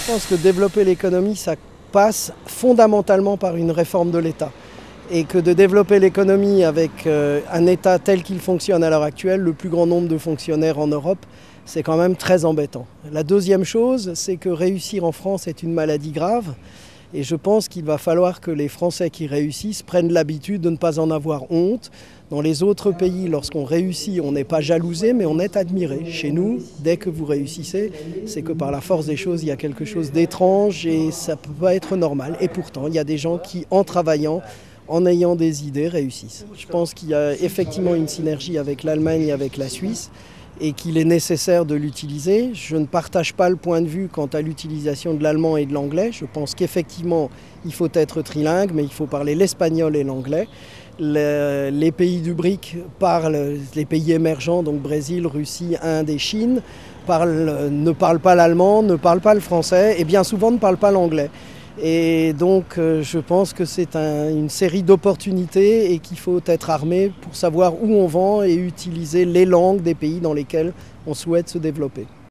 pense que développer l'économie, ça passe fondamentalement par une réforme de l'État. Et que de développer l'économie avec un État tel qu'il fonctionne à l'heure actuelle, le plus grand nombre de fonctionnaires en Europe, c'est quand même très embêtant. La deuxième chose, c'est que réussir en France est une maladie grave. Et je pense qu'il va falloir que les Français qui réussissent prennent l'habitude de ne pas en avoir honte. Dans les autres pays, lorsqu'on réussit, on n'est pas jalousé, mais on est admiré. Chez nous, dès que vous réussissez, c'est que par la force des choses, il y a quelque chose d'étrange et ça ne peut pas être normal. Et pourtant, il y a des gens qui, en travaillant, en ayant des idées, réussissent. Je pense qu'il y a effectivement une synergie avec l'Allemagne et avec la Suisse et qu'il est nécessaire de l'utiliser. Je ne partage pas le point de vue quant à l'utilisation de l'allemand et de l'anglais. Je pense qu'effectivement, il faut être trilingue, mais il faut parler l'espagnol et l'anglais. Les pays du BRIC parlent, les pays émergents, donc Brésil, Russie, Inde et Chine, ne parlent pas l'allemand, ne parlent pas le français et bien souvent ne parlent pas l'anglais. Et donc je pense que c'est une série d'opportunités et qu'il faut être armé pour savoir où on va et utiliser les langues des pays dans lesquels on souhaite se développer.